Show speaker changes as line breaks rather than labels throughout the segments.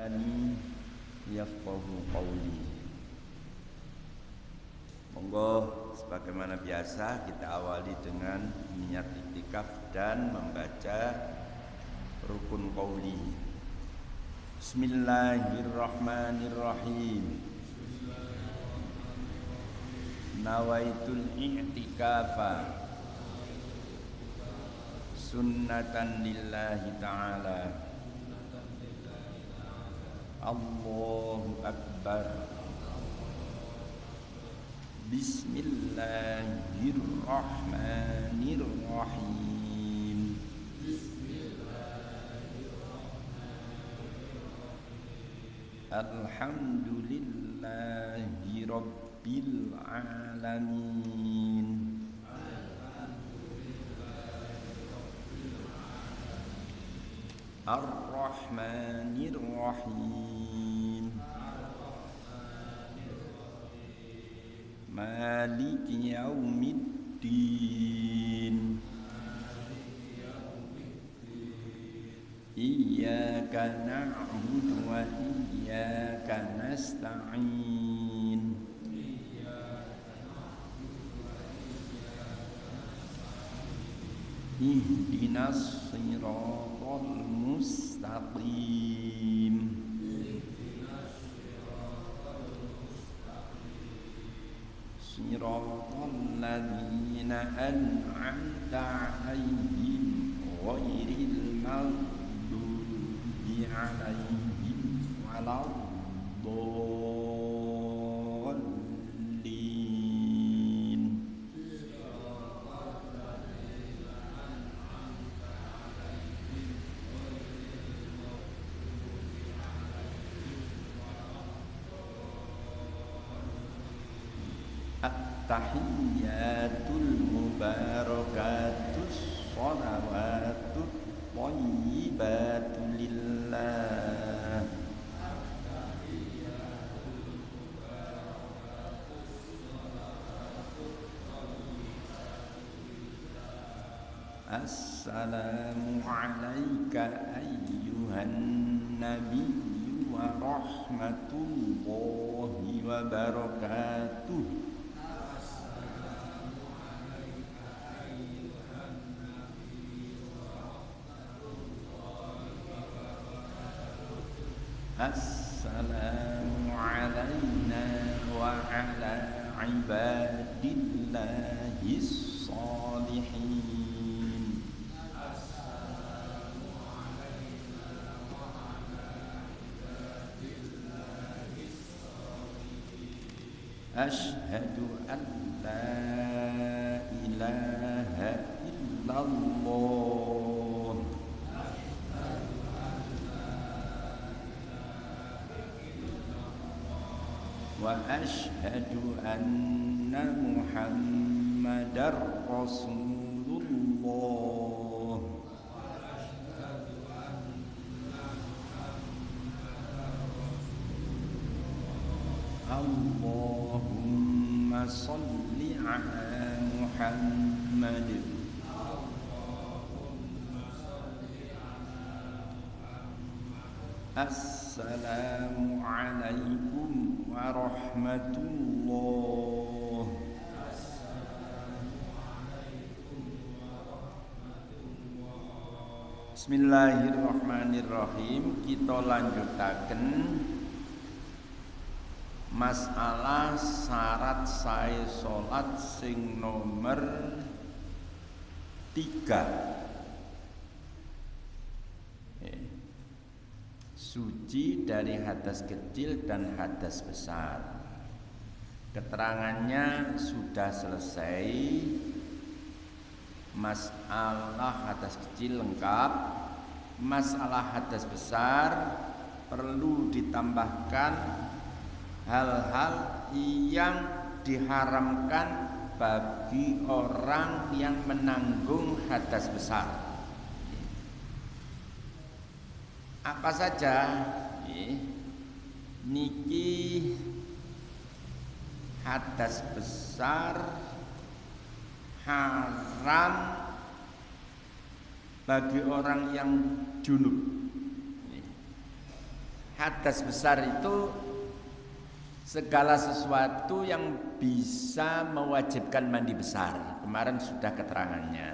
lisani yafqahu qawli. Monggo sebagaimana biasa kita awali dengan niat iktikaf dan membaca rukun qauli. Bismillahirrahmanirrahim. Nawaitul i'tikafa sunnatan lillahi ta'ala. Allahu akbar. Bismillahirrahmanirrahim. Alhamdulillahi rabbil alamin. Ar-Rahmanir-Rahim. Maliki yaumiddin. Iyyaka na'budu wa iyyaka nasta'in. Ihdinas siratal mustaqim. Siratal ladzina an'amta 'alaihim ghairil maghdubi 'alaihim waladdallin. At-tahiyyatul mubarakatus shalawatut thayyibatu lillah. Assalamu alayka ayyuhan nabiyyu wa rahmatullahi wa barakatuh. Assalamu alayna wa ala ibadillahis salihin. Ashhadu an la ilaha illallah wa ashhadu anna Muhammadar Rasulullah. Allahumma salli ala Muhammad. Assalamu alaikum warahmatullah. Bismillahirrahmanirrahim. Kita lanjutaken masalah syarat sae salat sing nomor 3. Suci dari hadas kecil dan hadas besar. Keterangannya sudah selesai. Masalah hadas kecil lengkap. Masalah hadas besar perlu ditambahkan hal-hal yang diharamkan bagi orang yang menanggung hadas besar. Apa saja? Niki hadas besar haram bagi orang yang junub. Hadas besar itu segala sesuatu yang bisa mewajibkan mandi besar. Kemarin sudah keterangannya.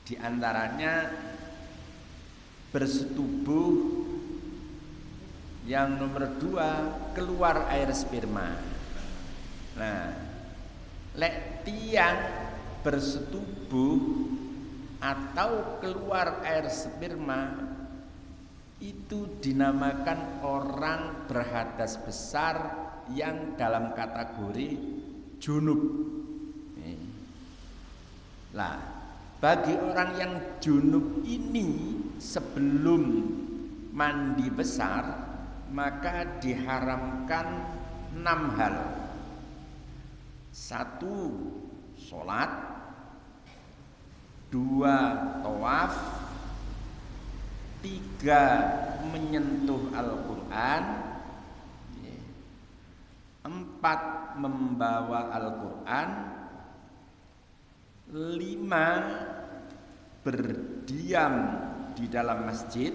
Di antaranya bersetubuh, yang nomor 2 keluar air sperma. Nah, lek tiang bersetubuh atau keluar air sperma itu dinamakan orang berhadas besar yang dalam kategori junub. Lah, bagi orang yang junub ini sebelum mandi besar maka diharamkan 6 hal. 1. Sholat, 2. Tawaf, 3. Menyentuh Al-Quran, 4. Membawa Al-Quran, 5. Berdiam di dalam masjid,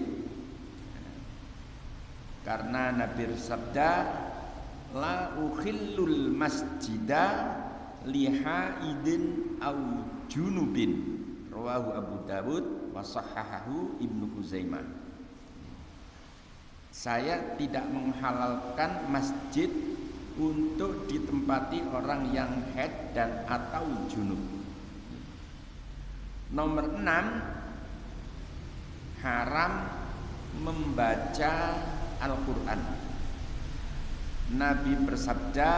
karena Nabi bersabda, la ukhillul masjida lihaidin au junubin, rawahu Abu Dawud wa sahahahu Ibnu Huzaimah. Saya tidak menghalalkan masjid untuk ditempati orang yang haid dan atau junub. Nomor 6, haram membaca Al-Quran. Nabi bersabda,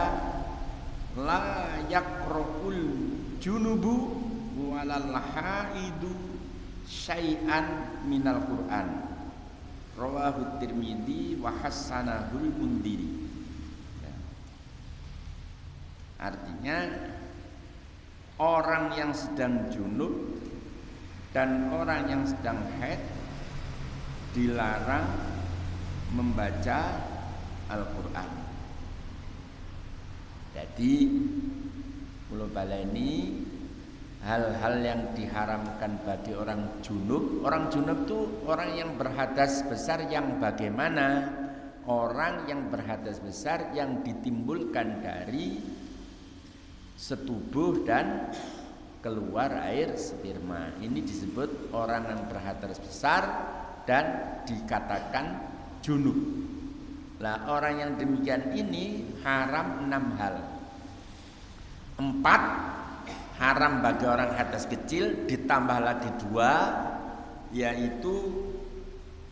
la yaqra'ul junubu walal haidu syai'an minal Quran, rawahu Tirmidzi wa hassanahul Mundhiri. Artinya orang yang sedang junub dan orang yang sedang haid dilarang membaca Al-Quran. Jadi kula baleni hal-hal yang diharamkan bagi orang junub. Orang junub itu orang yang berhadas besar yang bagaimana? Orang yang berhadas besar yang ditimbulkan dari setubuh dan keluar air sperma. Ini disebut orang yang berhadas besar dan dikatakan junub. Lah, orang yang demikian ini haram 6 hal. 4 haram bagi orang hadas kecil, ditambah lagi 2, yaitu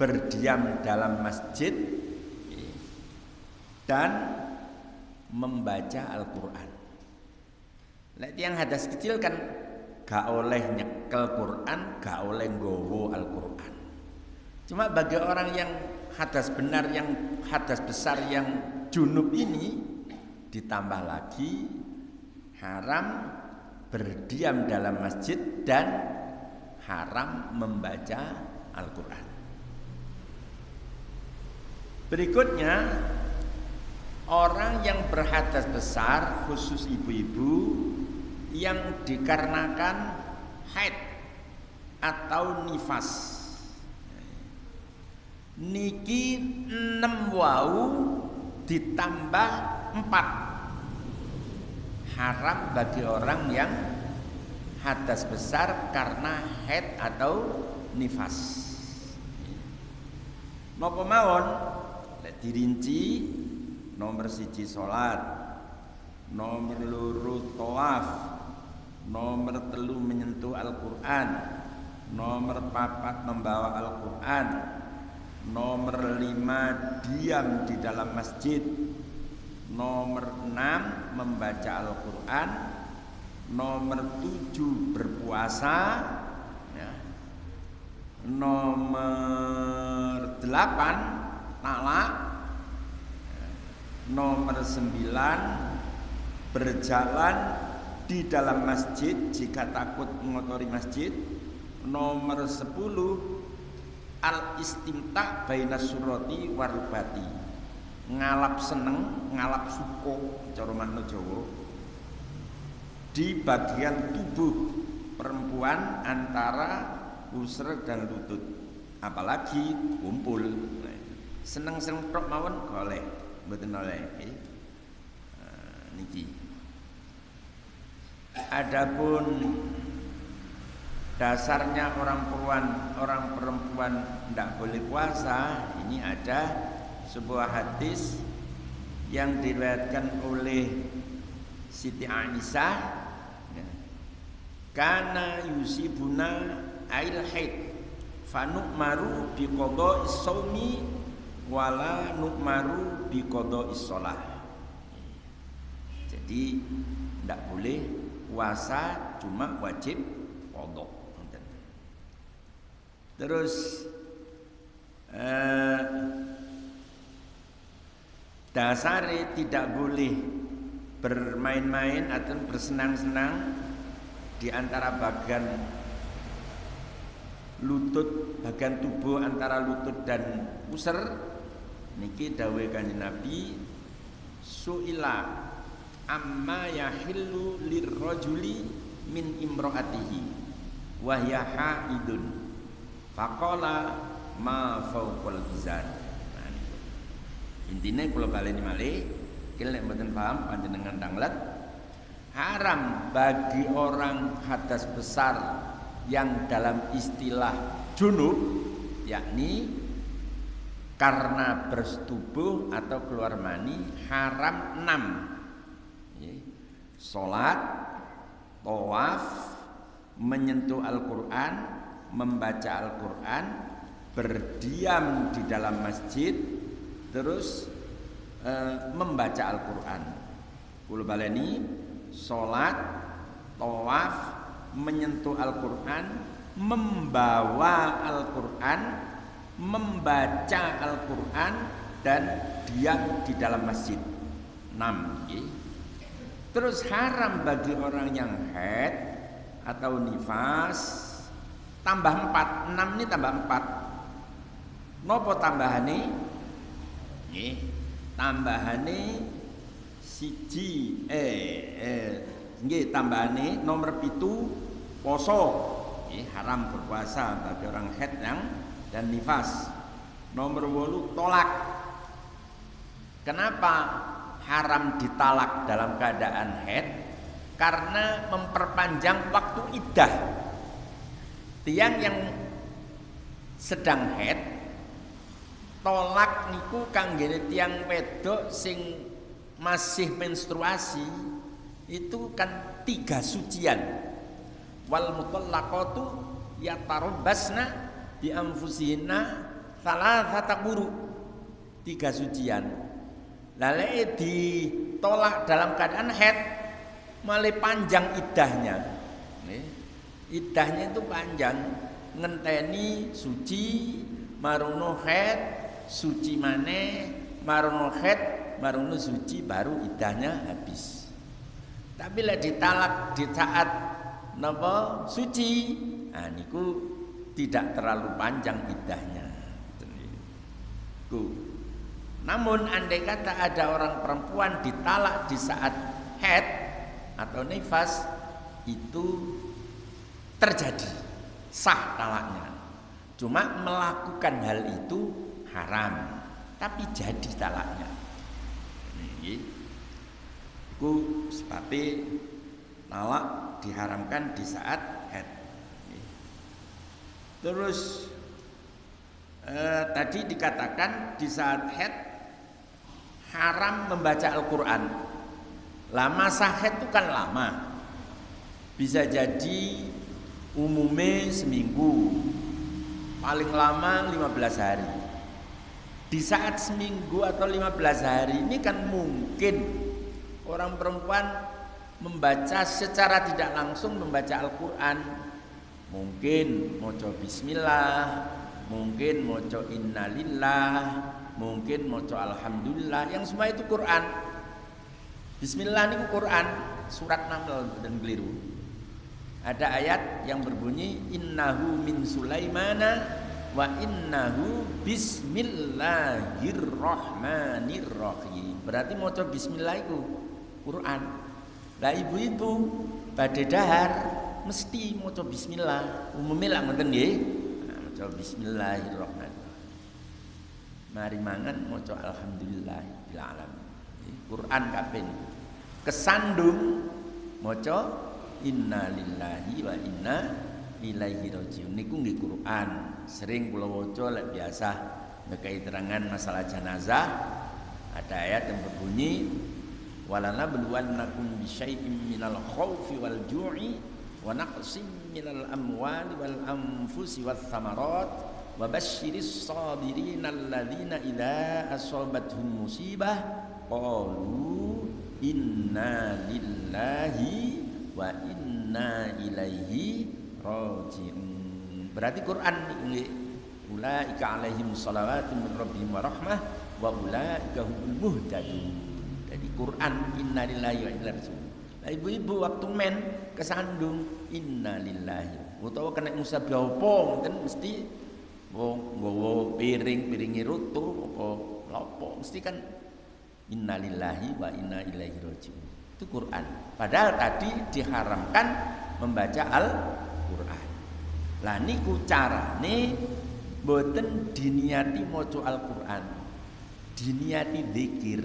berdiam dalam masjid dan membaca Al-Quran. Lek yang hadas kecil kan gak oleh nyekel Quran, gak oleh nggawa Al-Quran. Cuma bagi orang yang hadas benar, yang hadas besar, yang junub ini ditambah lagi haram berdiam dalam masjid dan haram membaca Al-Quran. Berikutnya, orang yang berhadas besar, khusus ibu-ibu yang dikarenakan haid atau nifas, niki 6 wau ditambah 4 haram bagi orang yang hadas besar karena haid atau nifas. Napa mawon lek dirinci, nomor 1 salat, nomor 2 tawaf, nomor 3 menyentuh Al-Quran, nomor 4 membawa Al-Quran, nomor 5 diam di dalam masjid, nomor 6 membaca Al-Quran, nomor 7 berpuasa, ya. Nomor 8 talak, nomor 9 berjalan di dalam masjid jika takut mengotori masjid, nomor 10 al-istimta baina surati warubati, ngalap seneng, ngalap suko cara manuk Jawa, di bagian tubuh perempuan antara pusar dan lutut, apalagi kumpul. seneng-seneng tok mawon golek, mboten oleh nggih. Niki. Adapun dasarnya orang perempuan tidak boleh puasa, ini ada sebuah hadis yang diriwayatkan oleh Siti Aisyah, kana yusibuna ail haid fa nu'maru bi qada'is shaumi wala nu'maru bi qada'is shalah. Jadi tidak boleh puasa, cuma wajib qada. Terus dasare tidak boleh bermain-main atau bersenang-senang di antara bagian lutut, bagian tubuh antara lutut dan pusar. Niki dawuh Kanjeng Nabi, suila amma yahillu lirrajuli min imraatihi wa hiya haidun faqala ma fawqal izar. Intinya kalau baleni malih, kira nek mboten paham panjenengan tanglet, haram bagi orang hadas besar yang dalam istilah junub, yakni karena bersetubuh atau keluar mani, haram 6. Salat, tawaf, menyentuh Al-Qur'an, membaca Al-Qur'an, berdiam di dalam masjid, terus membaca Al-Qur'an. Kula baleni, salat, tawaf, menyentuh Al-Qur'an, membawa Al-Qur'an, membaca Al-Qur'an, dan diam di dalam masjid. 6. Terus haram bagi orang yang haid atau nifas, tambah 4. 6 ini tambah 4. Nopo tambahane? Tambahane siji nggih tambahane nomor 7 poso. Haram berpuasa bagi orang haid dan nifas. Nomor 8 tolak. Kenapa haram ditalak dalam keadaan haid? Karena memperpanjang waktu iddah. Tiang yang sedang haid tolak niku kanggene tiyang wedok sing masih menstruasi itu kan 3 sucian. Wal mutallaqatu yatarabbasna bi anfusihinna thalathata quru. 3 sucian. Lalu ditolak dalam keadaan haid malah panjang iddahnya. Iddahnya itu panjang, ngenteni suci marono haid, suci maneh, marono haid, marono suci, baru iddahnya habis. Tapi lah ditalak di saat napa suci, niku tidak terlalu panjang iddahnya. Namun andai kata ada orang perempuan ditalak di saat haid atau nifas, itu terjadi sah talaknya. Cuma melakukan hal itu haram, tapi jadi talaknya. Iku sebabnya talak diharamkan di saat haid. Terus tadi dikatakan di saat haid haram membaca Al-Qur'an. Masa haid itu kan lama, bisa jadi umumnya seminggu, paling lama 15 hari. Di saat seminggu atau 15 hari ini kan mungkin orang perempuan membaca secara tidak langsung membaca Al-Qur'an. Mungkin maca bismillah, mungkin maca innalillah, mungkin maca alhamdulillah, yang semua itu Quran. Bismillah ini Quran, surat Naml dan keliru. Ada ayat yang berbunyi innahu min Sulaimana wa innahu bismillahirrahmanirrahim. Berarti maca bismillah itu Quran. Lah ibu-ibu badhe dahar mesti maca bismillah. Umume lak ngoten nggih. Maca bismillahirrahmanirrahim. Mari mangan maca alhamdulillahil alamin. Quran kabeh. Kesandung maca innalillahi wa inna ilaihi rajiun. Niku nggih Quran. Sering kula waca lek biasa ngekei terangan masalah jenazah. Ada ayat yang berbunyi walanabluwannakum bisyai'im minal khaufi wal ju'i wa naqsim minal amwali wal anfusi wath thamarat wa basyiris sabirin alladzina idza asabathum musibah qalu inna lillahi wa inna ilaihi raji'un. Berarti Quran ini ulaika alaihim salawatun min rabbihim wa rahmah wa ulaika humul muhtadun. Jadi Quran innalillahi wa inna ilaihi raji'un. Lah ibu-ibu waktu men kesandung innalillahi utawa kena musabih apa mboten mesti nggawa piringi rutuh apa lopo mesti kan innalillahi wa inna ilaihi raji'un. Itu Quran. Padahal tadi diharamkan membaca Al-Quran. Lah niku carane mboten diniati maca Al-Quran. Diniati zikir.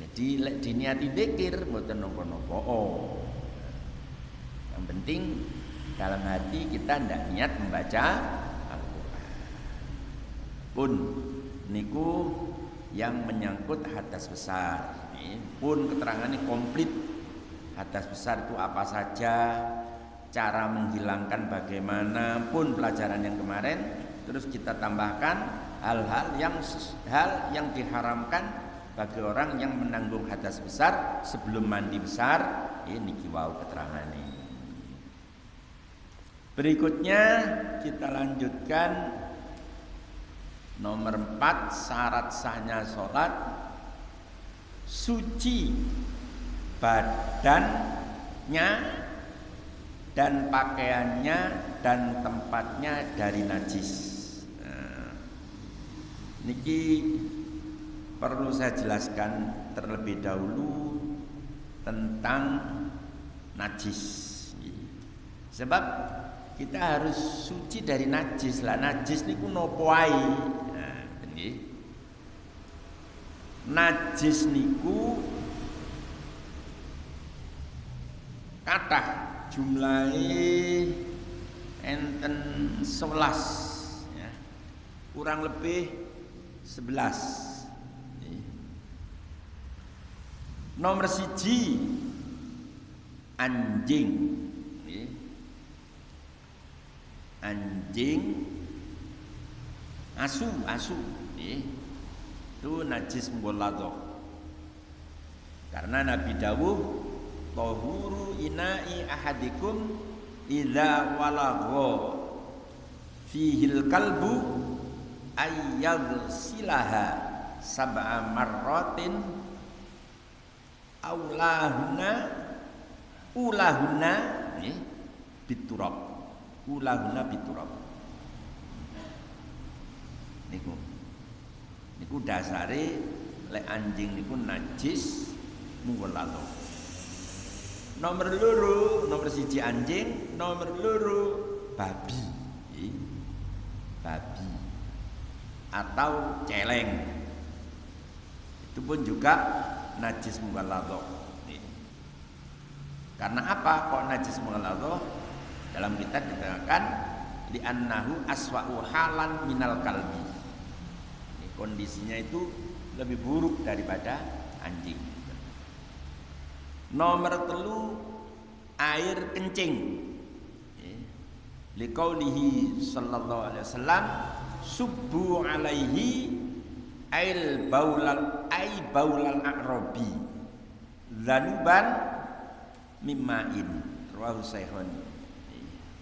Jadi lek diniati zikir mboten napa-napa. Yang penting dalam hati kita ndak niat membaca Al-Quran. Pun niku yang menyangkut hadas besar. Pun keterangannya komplit. Hadas besar itu apa saja, cara menghilangkan bagaimana, pun pelajaran yang kemarin. Terus kita tambahkan hal yang diharamkan bagi orang yang menanggung hadas besar sebelum mandi besar. Ini kiwau keterangannya. Berikutnya kita lanjutkan nomor 4 syarat sahnya sholat suci badannya dan pakaiannya dan tempatnya dari najis. Niki perlu saya jelaskan terlebih dahulu tentang najis. Sebab kita harus suci dari najis lah. Najis niku nopo wae. Najis niku kathah jumlahe enten 11 ya. Kurang lebih 11. Nomor 1 anjing. Anjing, asu itu najis mughalladhah. Karena Nabi dawuh tahuru ina'i ahadikum idza walagha fihil kalbu ayyadsilaha sab'a marratin ulahuna biturab niku dasare lek anjing niku najis mughalladhah. Nomor 1 anjing, nomor 2 babi atau celeng. Itu pun juga najis mughalladhah. Karena apa kok najis mughalladhah? Dalam kitab dikatakan li'annahu aswa'u halan minal kalbi. Ini kondisinya itu lebih buruk daripada anjing. Nomor 3 air kencing. Liqaulihi sallallahu alaihi wasallam subbu alaihi baulal a'rabi zanuban mimma'in rawahu Sahihun.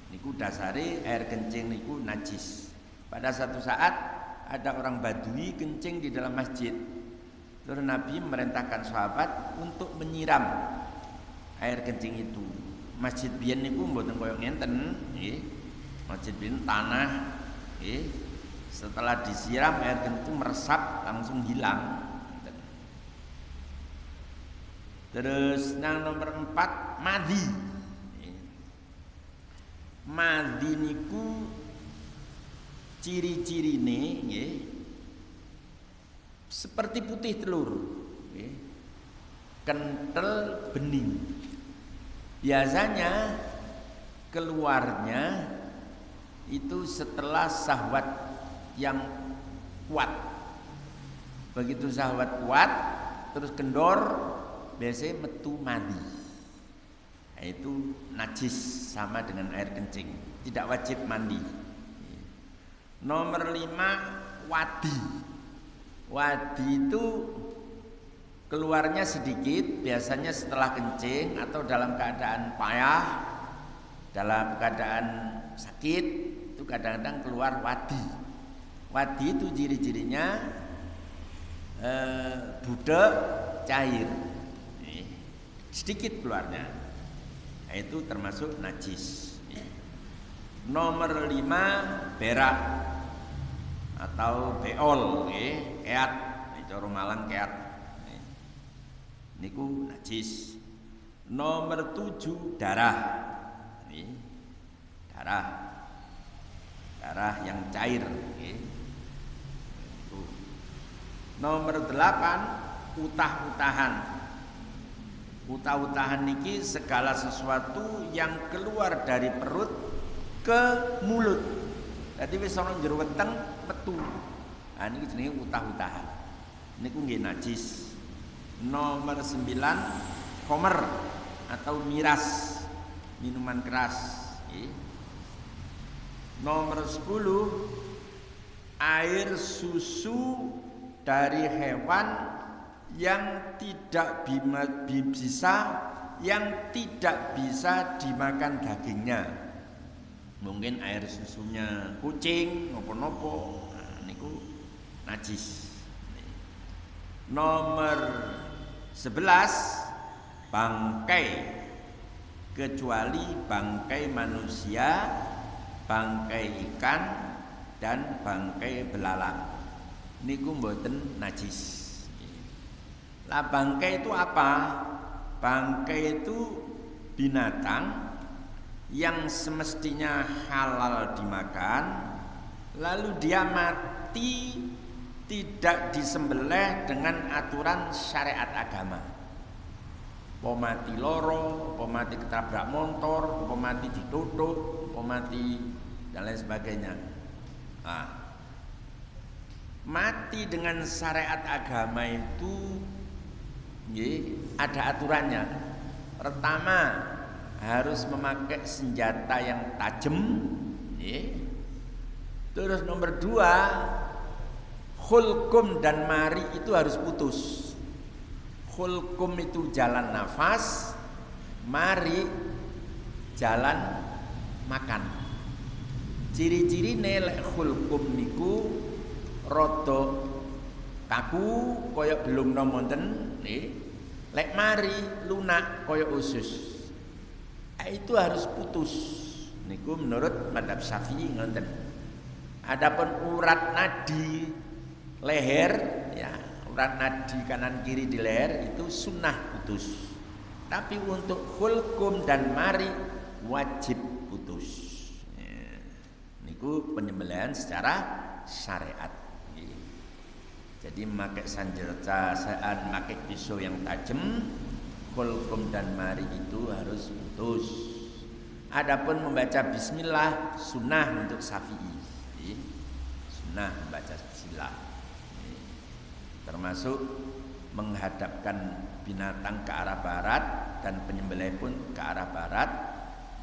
Niku dasare air kencing niku najis. Pada satu saat ada orang Badui kencing di dalam masjid. Terus Nabi memerintahkan sahabat untuk menyiram air kencing itu. Masjid biyen niku mboten koyo ngenten, nggih. Masjid biyen tanah, nggih. Setelah disiram air kencing itu meresap langsung hilang. Terus yang nomor 4 madhi. Madhi niku ciri-cirine nggih seperti putih telur, kental bening. Biasanya keluarnya itu setelah syahwat yang kuat. Begitu syahwat kuat terus kendor, biasanya metu mati. Nah, itu najis sama dengan air kencing, tidak wajib mandi. Nomor 5, wadi. Wadi itu keluarnya sedikit, biasanya setelah kencing atau dalam keadaan payah, dalam keadaan sakit, itu kadang-kadang keluar wadi. Wadi itu ciri-cirinya budek cair, sedikit keluarnya. Nah, itu termasuk najis. Nomor 5, berak atau beol, keat, cara Malang keat. Niku najis. Nomor 7, darah. Darah yang cair. Nomor 8, utah-utahan. Utah-utahan niki segala sesuatu yang keluar dari perut ke mulut. Dadi wis ana njero weteng metu. Ah niki jenenge utah-utahan. Niku nggih najis. Nomor 9, khamr atau miras, minuman keras. Nomor 10, air susu dari hewan yang tidak bisa dimakan dagingnya. Mungkin air susunya kucing nopo-nopo, nah, niku najis. Nomor 11, bangkai, kecuali bangkai manusia, bangkai ikan, dan bangkai belalang. Niku mboten najis. Lah bangkai itu apa? Bangkai itu binatang yang semestinya halal dimakan, lalu dia mati tidak disembelih dengan aturan syariat agama. Pomati loro, pomati ketabrak motor, pomati ditutuk, pomati dan lain sebagainya. Nah, mati dengan syariat agama itu ada aturannya. Pertama, harus memakai senjata yang tajam. Terus nomor 2, khulkum dan mari itu harus putus. Khulkum itu jalan nafas, mari jalan makan. Ciri-ciri nelek khulkum niku rada kaku kaya belum nomonten, lek mari lunak kaya usus. Itu harus putus. Niku menurut mazhab Syafi'i ngoten. Adapun urat nadi leher, ya, urat nadi kanan kiri di leher itu sunnah putus. Tapi untuk khulkum dan mari wajib putus. Niku penyembelihan secara syariat. Jadi memakai senjata saat memakai pisau yang tajam, khulkum dan mari itu harus putus. Adapun membaca bismillah sunnah untuk Syafi'i. Sunnah membaca bismillah. Termasuk menghadapkan binatang ke arah barat dan penyembelih pun ke arah barat.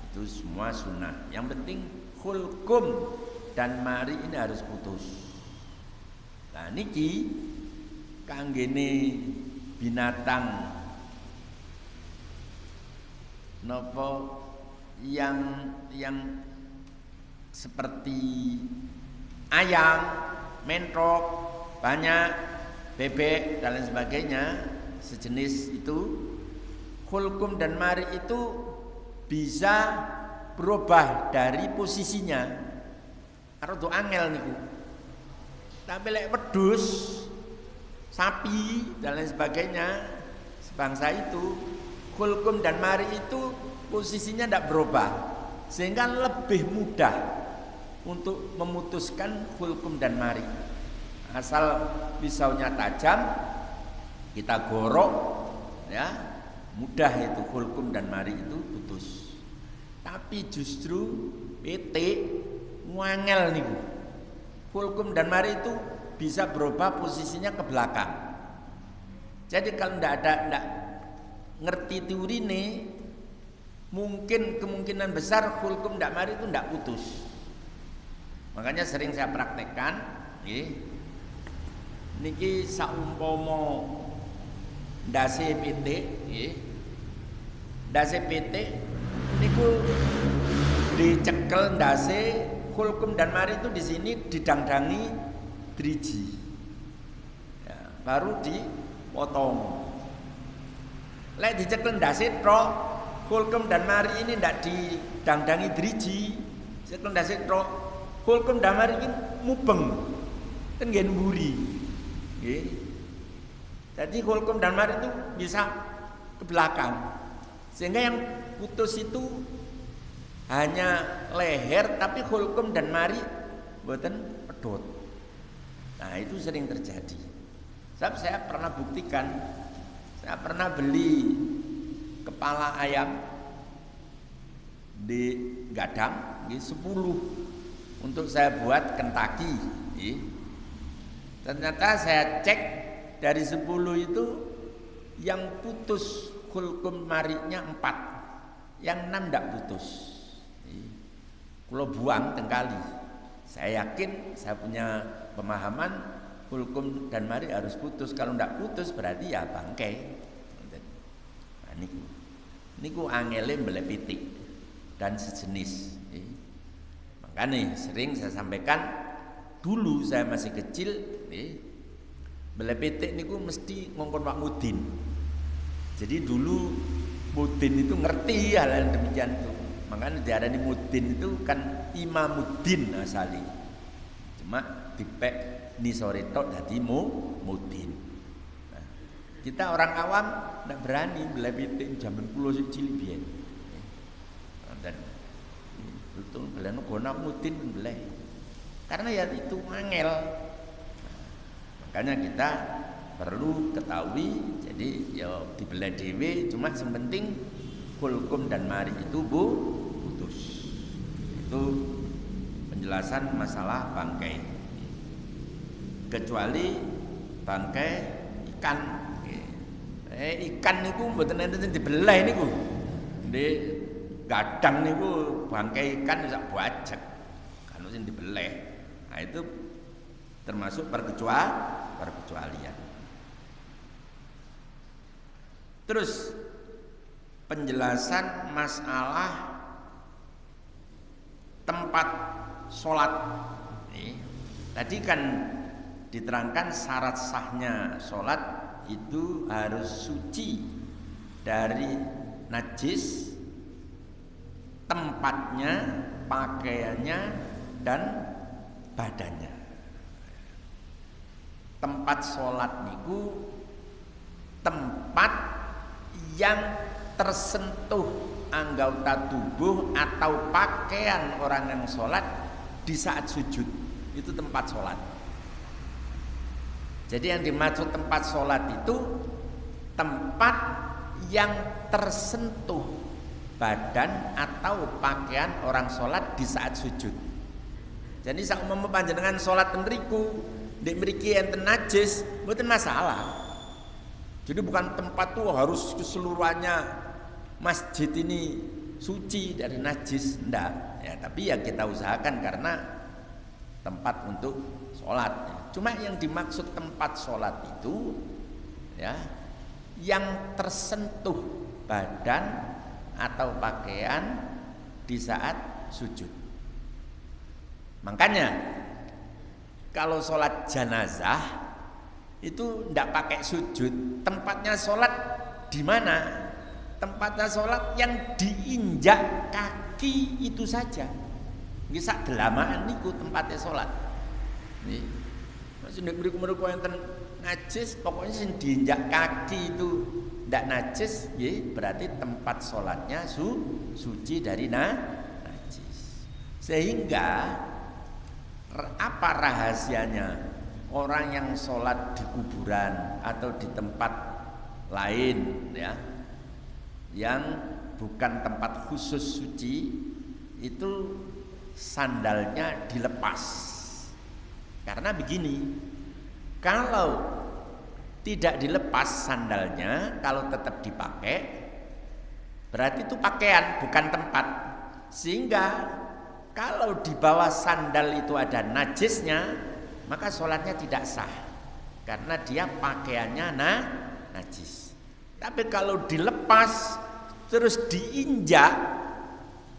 Itu semua sunnah. Yang penting khulkum dan mari ini harus putus. Nah niki kanggene binatang nopo yang seperti ayam, mentok, banyak, bebek dan lain sebagainya sejenis itu, khulkum dan mari itu bisa berubah dari posisinya. Rada angel niku. Tapi lek wedhus, sapi dan lain sebagainya sebangsa itu, khulkum dan mari itu posisinya tidak berubah, sehingga lebih mudah untuk memutuskan khulkum dan mari. Asal pisaunya tajam, kita gorok, ya mudah itu hulkum dan mari itu putus. Tapi justru PT ngangel nih, hulkum dan mari itu bisa berubah posisinya ke belakang. Jadi kalau ndak ngerti teori ini, mungkin kemungkinan besar hulkum ndak mari itu ndak putus. Makanya sering saya praktekkan, niki saumpama ndase PT, ndase PT niku dicekel ndase hulkum dan mari itu di sini didangdangi driji, ya, baru dipotong. Lek dicekel ndase tok, hulkum dan mari ini ndak didangdangi driji, cekel ndase tok, hulkum dan mari ini mubeng, kan gen mburi. Jadi hulkum dan mari itu bisa ke belakang, sehingga yang putus itu hanya leher, tapi hulkum dan mari mboten pedot. Nah itu sering terjadi. Saya pernah buktikan, saya pernah beli kepala ayam di Gadang 10 untuk saya buat Kentucky. Ternyata saya cek dari 10 itu yang putus hulkum marinya 4, yang 6 tidak putus. Kalau buang tengkali, saya yakin saya punya pemahaman hulkum dan mari harus putus. Kalau tidak putus berarti ya bangkai. Nah, niku angele mbeleh pitik dan sejenis. Makanya sering saya sampaikan, dulu saya masih kecil, mbeleh pitik niku mesti ngongkon Pak Mudin. Jadi dulu Mudin itu ngerti hal demikian itu. Makanya diarani Mudin itu kan Imamuddin asali. Cuma dipek nisore tok dadi Mudin. Nah, kita orang awam ndak berani mbeleh pitik jaman kula sik cilik biyen. Dan betul beleno gona Mudin mbeleh. Karena ya itu angel. Makanya kita perlu ketahui, jadi ya dibeleh dhewe, cuma yang penting hulkum dan mari itu putus. Itu penjelasan masalah bangkai. Kecuali bangkai ikan. Ikan niku mboten enten dibeleh niku. Di Gadang niku bangkai ikan sak bajek. Kan sing dibeleh. Nah itu termasuk perkecualian. Terus penjelasan masalah tempat sholat. Tadi kan diterangkan syarat sahnya sholat itu harus suci dari najis, tempatnya, pakaiannya, dan badannya. Tempat sholat niku tempat yang tersentuh anggota tubuh atau pakaian orang yang sholat di saat sujud, itu tempat sholat. Jadi yang dimaksud tempat sholat itu tempat yang tersentuh badan atau pakaian orang sholat di saat sujud. Jadi saumpama panjenengan sholat ten mriku, ndek mriki enten najis, mboten masalah. Jadi bukan tempat tuh harus keseluruhannya masjid ini suci dari najis, enggak. Ya, tapi ya kita usahakan karena tempat untuk sholat. Cuma yang dimaksud tempat sholat itu, ya, yang tersentuh badan atau pakaian di saat sujud. Makanya kalau sholat jenazah itu tidak pakai sujud. Tempatnya sholat di mana? Tempatnya sholat yang diinjak kaki itu saja. Nggih sak delamaan niku tempatnya sholat. Nih, masih nek mriku enten najis, pokoknya sing diinjak kaki itu tidak najis, nggih berarti tempat sholatnya suci dari najis. Sehingga apa rahasianya orang yang sholat di kuburan atau di tempat lain ya, yang bukan tempat khusus suci, itu sandalnya dilepas. Karena begini, kalau tidak dilepas sandalnya, kalau tetap dipakai, berarti itu pakaian bukan tempat. Sehingga kalau di bawah sandal itu ada najisnya, maka sholatnya tidak sah, karena dia pakaiannya najis. Tapi kalau dilepas terus diinjak,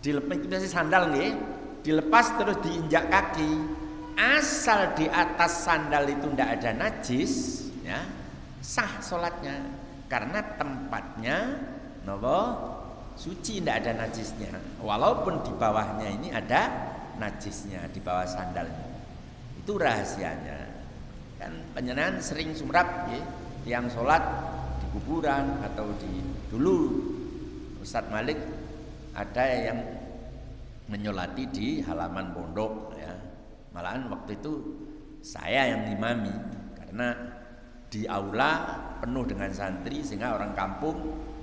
dilepas sandal nih, dilepas terus diinjak kaki, asal di atas sandal itu tidak ada najis, ya sah sholatnya, karena tempatnya nopo suci, tidak ada najisnya. Walaupun di bawahnya ini ada najisnya, di bawah sandalnya. Itu rahasianya. Kan panjenengan sering sumrap ya, yang sholat di kuburan atau di dulu Ustadz Malik ada yang menyolati di halaman pondok ya. Malahan waktu itu saya yang ngimami, karena di aula penuh dengan santri sehingga orang kampung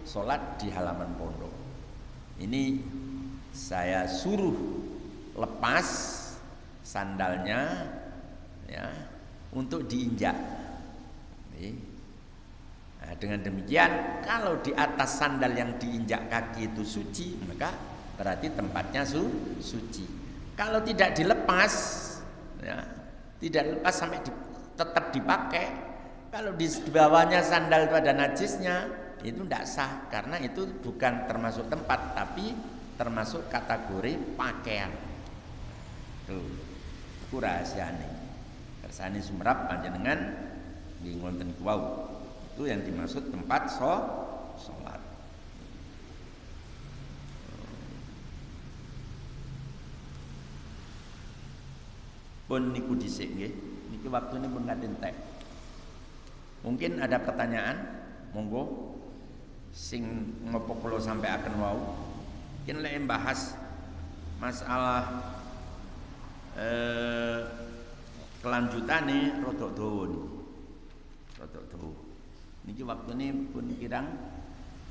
sholat di halaman pondok. Ini saya suruh lepas sandalnya ya, untuk diinjak. Nah, dengan demikian kalau di atas sandal yang diinjak kaki itu suci, maka berarti tempatnya suci. Kalau tidak dilepas ya, tidak lepas sampai tetap dipakai, kalau di bawahnya sandal itu ada najisnya, itu tidak sah, karena itu bukan termasuk tempat, tapi termasuk kategori pakaian. Itu rahasiane. Kersane sumrap panjenengan nggih wonten kuwau. Itu yang dimaksud tempat sholat. Pun niku dhisik nggih. Niki waktune pun katen tek. Mungkin ada pertanyaan, monggo sing ngopo kula sampaiaken wau. Yen lek bahas masalah kelanjutane rada dawa niki. Rada dawa. Niki waktune pun kirang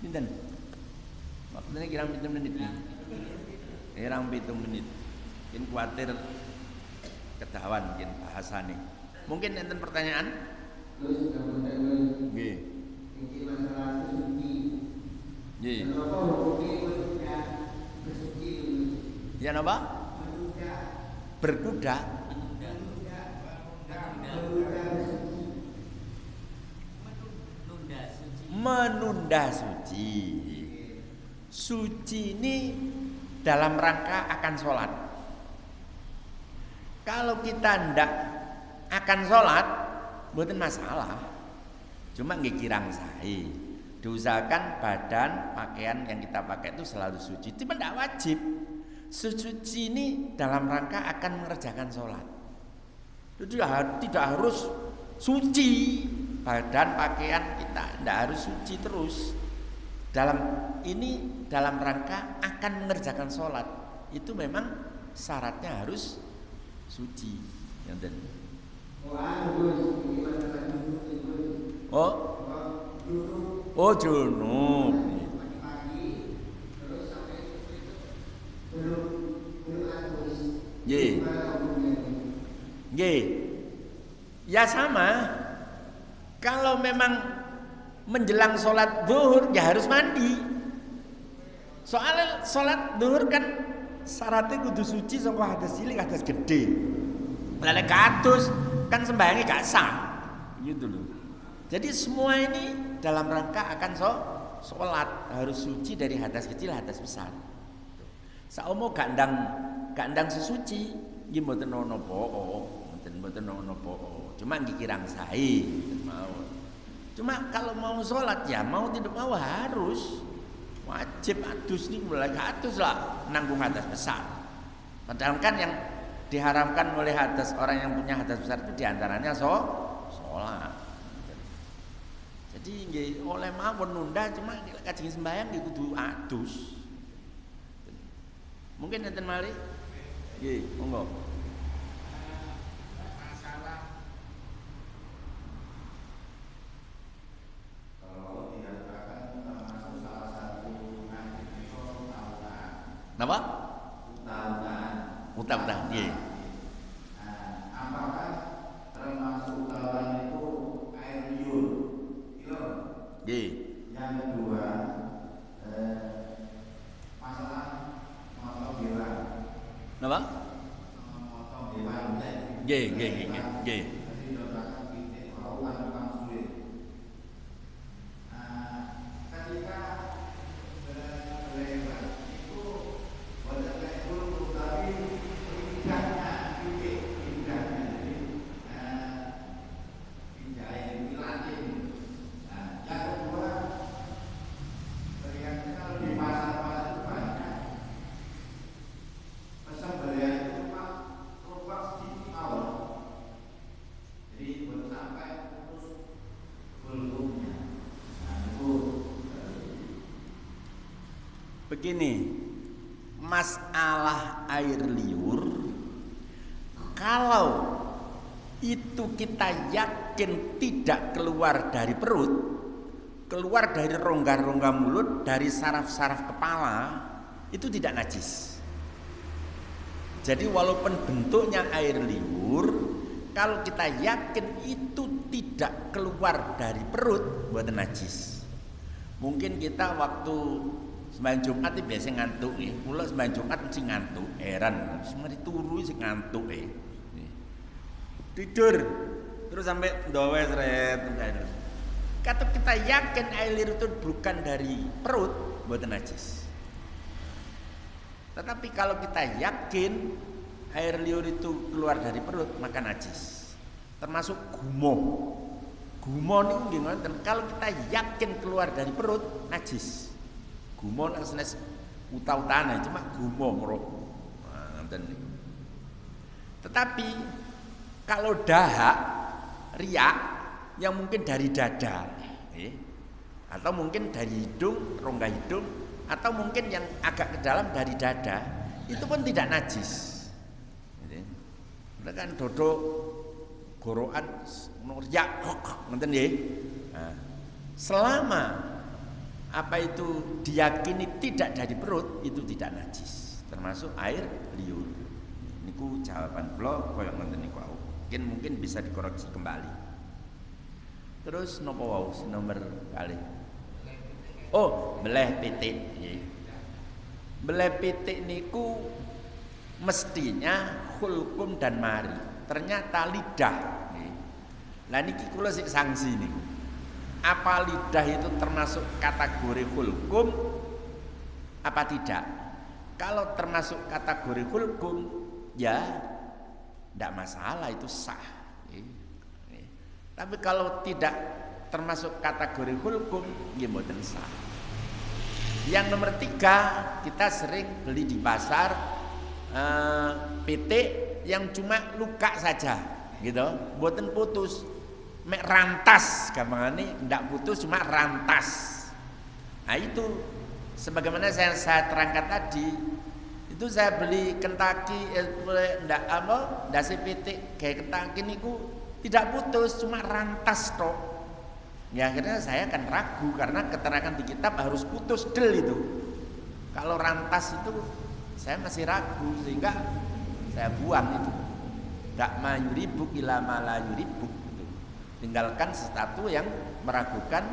pinten? Waktune kirang 7 menit. Kirang 7 menit. Yen kuwatir kedawan mungkin bahasane. Mungkin enten pertanyaan? Nggih.
Iki masalah suci.
Nggih.
Kenapa hukumnya bersuci?
Ya napa? Berkuda. Menunda suci. Suci ini dalam rangka akan sholat. Kalau kita ndak akan sholat, bukan masalah. Cuma nggih kirang sae. Diusahakan badan pakaian yang kita pakai itu selalu suci. Cuma ndak wajib. Suci ini dalam rangka akan mengerjakan sholat. Itu tidak harus suci. Badan pakaian kita ndak harus suci terus. Dalam rangka akan mengerjakan sholat. Itu memang syaratnya harus suci. Yang Oh junub. Nggih. Ya sama. Kalau memang menjelang sholat zuhur ya harus mandi. Soalnya sholat zuhur kan syaratnya kudu suci saka hadas cilik hadas gede. Lek kados kan sembayangnya gak sah. Gitu loh. Jadi semua ini dalam rangka akan sholat harus suci dari hadas kecil hadas besar. Saumo gandang sesuci nggih mboten napa-napa, mboten napa-napa. Cuma nggih kirang sae mau. Cuma kalau mau sholat ya mau tidak mau harus wajib adus nih mulai adus lah nanggung hadas besar. Padahal kan yang diharamkan oleh hadas orang yang punya hadas besar itu diantaranya sholat. Jadi nggih oleh mawon nunda cuma kajeng sembahyang nggih kudu adus. Mungkin enten malih. Nggih, monggo.
Masalah
Napa? Utah-utah. Nggih.
Apakah termasuk utautan itu air liur?
Nggih.
Yang kedua, masalah motong hewan.
Napa?
Motong hewan.
Nggih.
Jadi doakan kita mau kan sulit. Ketika berlebar itu wadah lebar tapi pindahnya jadi pindah yang dilatih. Yang kedua, yang kalau di pasar-pasar itu banyak persembelian itu pak rupak sedikit awal. Jadi baru sampai putus belumnya. Itu
Begini, masalah air liur, kalau itu kita yakin tidak keluar dari perut, keluar dari rongga-rongga mulut, dari saraf-saraf kepala, itu tidak najis. Jadi walaupun bentuknya air liur, kalau kita yakin itu tidak keluar dari perut, buatan najis. Mungkin kita waktu sembahyang Jumat itu biasa ngantuk nih. Mula sembahyang Jumat mesti ngantuk, heran. Semari turu sih ngantuk tidur terus sampai ndawa sret. Kata kita yakin air liur itu bukan dari perut, buatan najis. Tetapi kalau kita yakin air liur itu keluar dari perut, maka najis. Termasuk gumo. Gumo niku nggih ngoten, kalau kita yakin keluar dari perut, najis. Gumo nek senes utah-utane cuma gumo merok. Nah, ngoten niku. Tetapi kalau dahak, riak yang mungkin dari dada, atau mungkin dari hidung, rongga hidung, atau mungkin yang agak ke dalam dari dada, itu pun tidak najis. Mereka kan dodok gorokan riak, ngoten nggih. Nah, selama apa itu diyakini tidak dari perut, itu tidak najis, termasuk air liur. Niku jawaban kula kaya ngoten niku. Mungkin bisa dikoreksi kembali. Terus napa wau nomor kali? Oh, beleh pitik. Beleh pitik niku mestinya hulkum dan mari. Ternyata lidah. Lah niki kula sik sanksi niku. Apa lidah itu termasuk kategori hulkum apa tidak? Kalau termasuk kategori hulkum, ya tidak masalah, itu sah. Tapi kalau tidak termasuk kategori hulkum, ya mboten sah. Yang nomor 3, kita sering beli di pasar pitik yang cuma luka saja, gitu, mboten putus, mek rantas, gampangane ndak putus cuma rantas. Nah itu sebagaimana saya terangkat tadi, itu saya beli Kentucky ndak ndase pitik kayak Kentucky niku tidak putus cuma rantas tok. Ya akhirnya saya kan ragu karena keterangan di kitab harus putus del itu. Kalau rantas itu saya masih ragu sehingga saya buang itu. Dak mayuribuk ila mala yuribuk. Tinggalkan sesuatu yang meragukan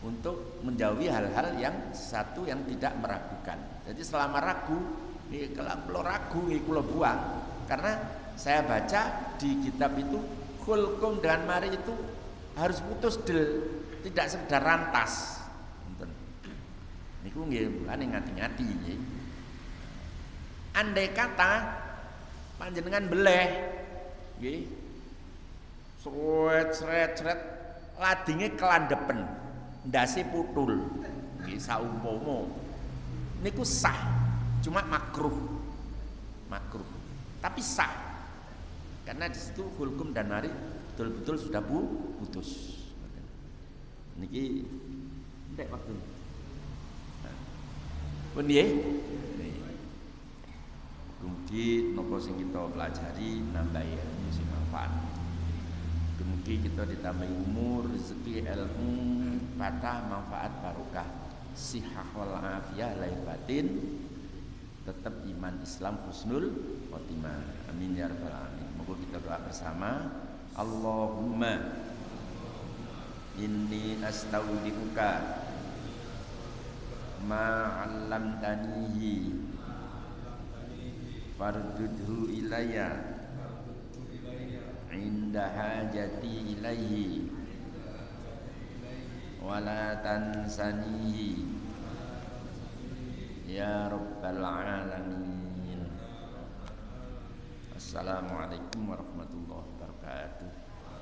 untuk menjauhi hal-hal yang satu yang tidak meragukan. Jadi selama ragu, kalau ragu kula buang. Karena saya baca di kitab itu hulkum dan mari itu harus putus del, tidak sekedar rantas. Niku nggih mulane ngati-ngati nggih. Andai kata panjenengan beleh nggih sret ladinge kelandepen, ndase putul. Nggih saumpama niku sah, cuma makruh. Tapi sah. Karena di situ hulkum dan mari betul-betul sudah putus. Niki ndek waktu. Pun nggih. Mugi napa sing kita pelajari nambahi ilmu sing manfaat. Mugi kita ditambahi umur, rezeki, ilmu, patah, manfaat, barokah, sihah wal afiyah lahir batin. tetap iman Islam husnul khotimah. Amin ya rabbal alamin. Moga kita doa bersama. Allahumma inni astaudiuka ma 'allamtanihi fardudhu ilayya inda hajati ilaihi wala tansanihi ya rabbal alamin. Assalamualaikum warahmatullahi wabarakatuh.